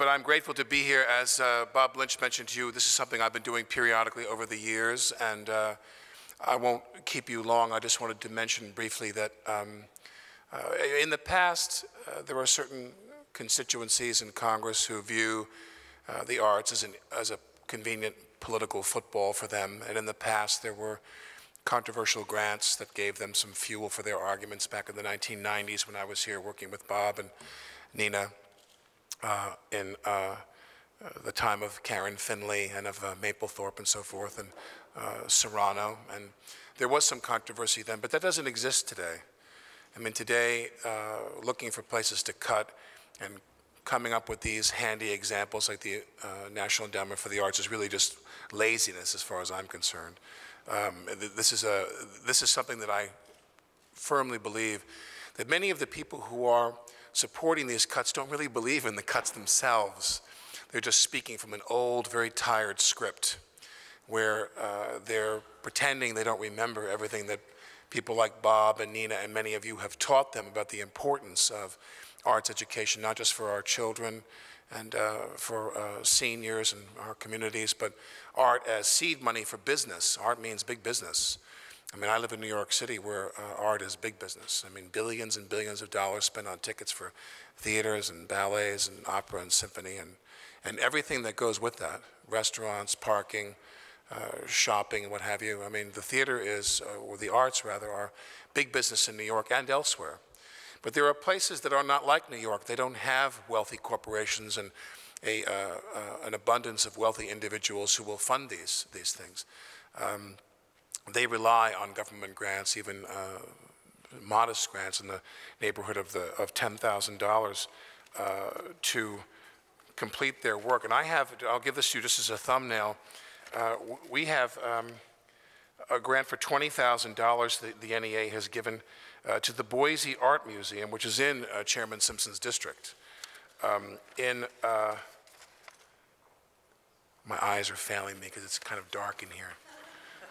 but I'm grateful to be here. As Bob Lynch mentioned to you, this is something I've been doing periodically over the years, and I won't keep you long. I just wanted to mention briefly that in the past, there are certain constituencies in Congress who view the arts as a convenient political football for them, and in the past there were controversial grants that gave them some fuel for their arguments back in the 1990s when I was here working with Bob and Nina in the time of Karen Finley and of Mapplethorpe and so forth, and Serrano. And there was some controversy then, but that doesn't exist today. I mean, today, looking for places to cut and coming up with these handy examples like the National Endowment for the Arts is really just laziness as far as I'm concerned. This is something that I firmly believe that many of the people who are supporting these cuts don't really believe in the cuts themselves. They're just speaking from an old, very tired script where they're pretending they don't remember everything that people like Bob and Nina and many of you have taught them about the importance of arts education, not just for our children and for seniors and our communities, but art as seed money for business. Art means big business. I mean, I live in New York City where art is big business. I mean, billions and billions of dollars spent on tickets for theaters and ballets and opera and symphony and everything that goes with that, restaurants, parking, shopping, and what have you. I mean, the theater is, or the arts rather, are big business in New York and elsewhere. But there are places that are not like New York. They don't have wealthy corporations and an abundance of wealthy individuals who will fund these things. They rely on government grants, even modest grants in the neighborhood of $10,000 to complete their work. And I'll give this to you just as a thumbnail. We have a grant for $20,000 that the NEA has given to the Boise Art Museum, which is in Chairman Simpson's district. My eyes are failing me because it's kind of dark in here.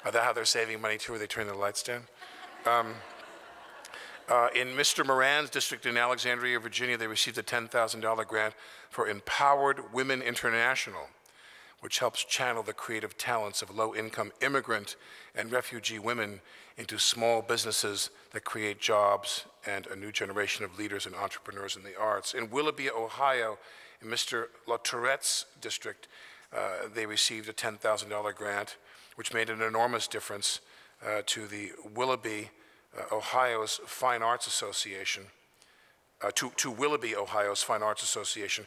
Is that how they're saving money too? Are they turning the lights down? In Mr. Moran's district in Alexandria, Virginia, they received a $10,000 grant for Empowered Women International, which helps channel the creative talents of low-income immigrant and refugee women into small businesses that create jobs and a new generation of leaders and entrepreneurs in the arts. In Willoughby, Ohio, in Mr. LaTourette's district, they received a $10,000 grant, which made an enormous difference to the Willoughby, Ohio's Fine Arts Association, to Willoughby, Ohio's Fine Arts Association.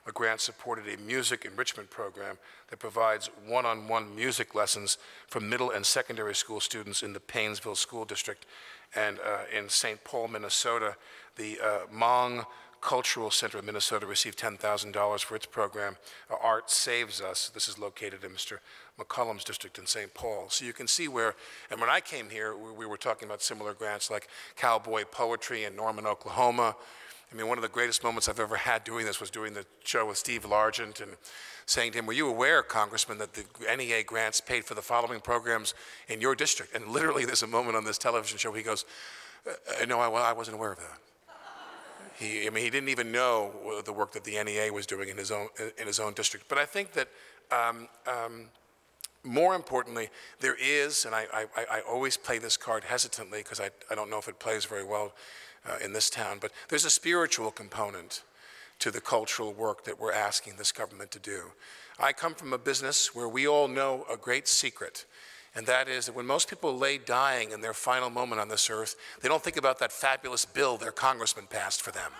A grant supported a music enrichment program that provides one-on-one music lessons for middle and secondary school students in the Paynesville School District. And in St. Paul, Minnesota, the Hmong Cultural Center of Minnesota received $10,000 for its program, Art Saves Us. This is located in Mr. McCollum's district in St. Paul. So you can see where, and when I came here, we were talking about similar grants like Cowboy Poetry in Norman, Oklahoma. I mean, one of the greatest moments I've ever had doing this was doing the show with Steve Largent and saying to him, were you aware, Congressman, that the NEA grants paid for the following programs in your district? And literally there's a moment on this television show, he goes, no, I wasn't aware of that. I mean, he didn't even know the work that the NEA was doing in his own district. But I think that more importantly, there is, and I always play this card hesitantly because I don't know if it plays very well in this town, but there's a spiritual component to the cultural work that we're asking this government to do. I come from a business where we all know a great secret, and that is that when most people lay dying in their final moment on this earth, they don't think about that fabulous bill their congressman passed for them.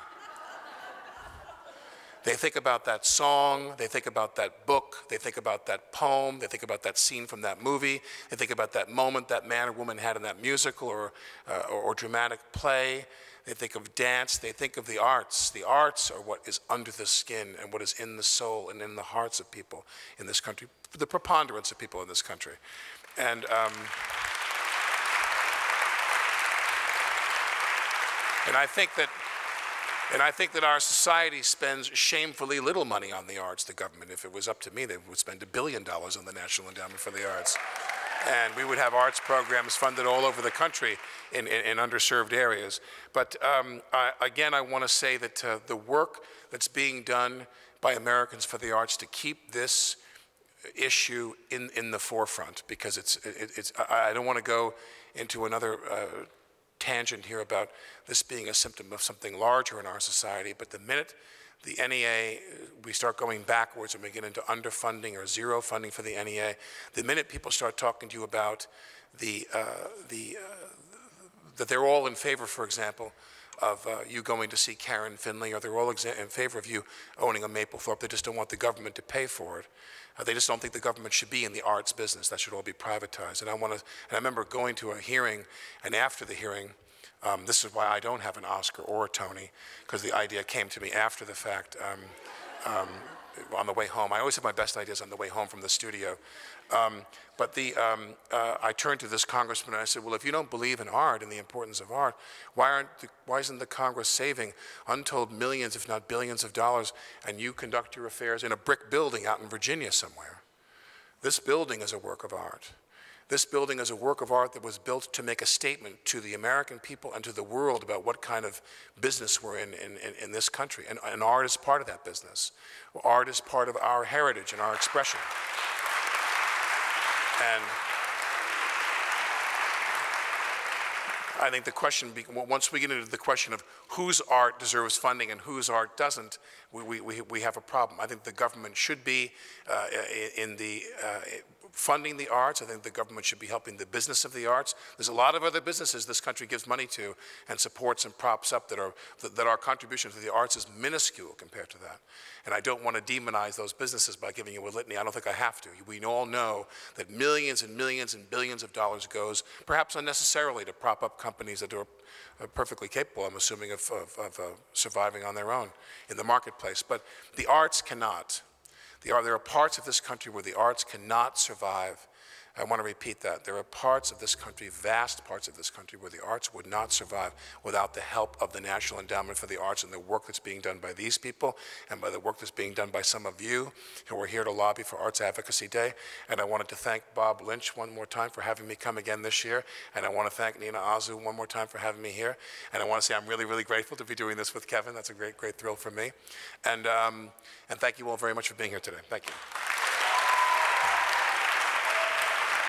They think about that song, they think about that book, they think about that poem, they think about that scene from that movie, they think about that moment that man or woman had in that musical or dramatic play. They think of dance, they think of the arts. The arts are what is under the skin and what is in the soul and in the hearts of people in this country, the preponderance of people in this country. And I think that our society spends shamefully little money on the arts, the government. If it was up to me, they would spend $1 billion on the National Endowment for the Arts. And we would have arts programs funded all over the country in underserved areas. But again, I want to say that the work that's being done by Americans for the Arts to keep this issue in the forefront, because I don't want to go into another tangent here about this being a symptom of something larger in our society, but the minute the NEA, we start going backwards and we get into underfunding or zero funding for the NEA, the minute people start talking to you about that they're all in favor, for example, of you going to see Karen Finley, or they're all in favor of you owning a Maplethorpe, they just don't want the government to pay for it. They just don't think the government should be in the arts business. That should all be privatized. And I remember going to a hearing, and after the hearing, this is why I don't have an Oscar or a Tony, because the idea came to me after the fact, on the way home. I always have my best ideas on the way home from the studio. I turned to this congressman and I said, well, if you don't believe in art and the importance of art, why isn't the Congress saving untold millions, if not billions of dollars, and you conduct your affairs in a brick building out in Virginia somewhere? This building is a work of art. This building is a work of art that was built to make a statement to the American people and to the world about what kind of business we're in this country. And art is part of that business. Art is part of our heritage and our expression. And I think the question, once we get into the question of whose art deserves funding and whose art doesn't, we have a problem. I think the government should be funding the arts. I think the government should be helping the business of the arts. There's a lot of other businesses this country gives money to and supports and props up that our contribution to the arts is minuscule compared to that. And I don't want to demonize those businesses by giving you a litany. I don't think I have to. We all know that millions and millions and billions of dollars goes, perhaps unnecessarily, to prop up companies that are perfectly capable, I'm assuming, of surviving on their own in the marketplace. But the arts cannot. There are parts of this country where the arts cannot survive. I want to repeat that. There are parts of this country, vast parts of this country, where the arts would not survive without the help of the National Endowment for the Arts and the work that's being done by these people and by the work that's being done by some of you who are here to lobby for Arts Advocacy Day. And I wanted to thank Bob Lynch one more time for having me come again this year. And I want to thank Nina Azu one more time for having me here. And I want to say I'm really, really grateful to be doing this with Kevin. That's a great, great thrill for me. And thank you all very much for being here today. Thank you.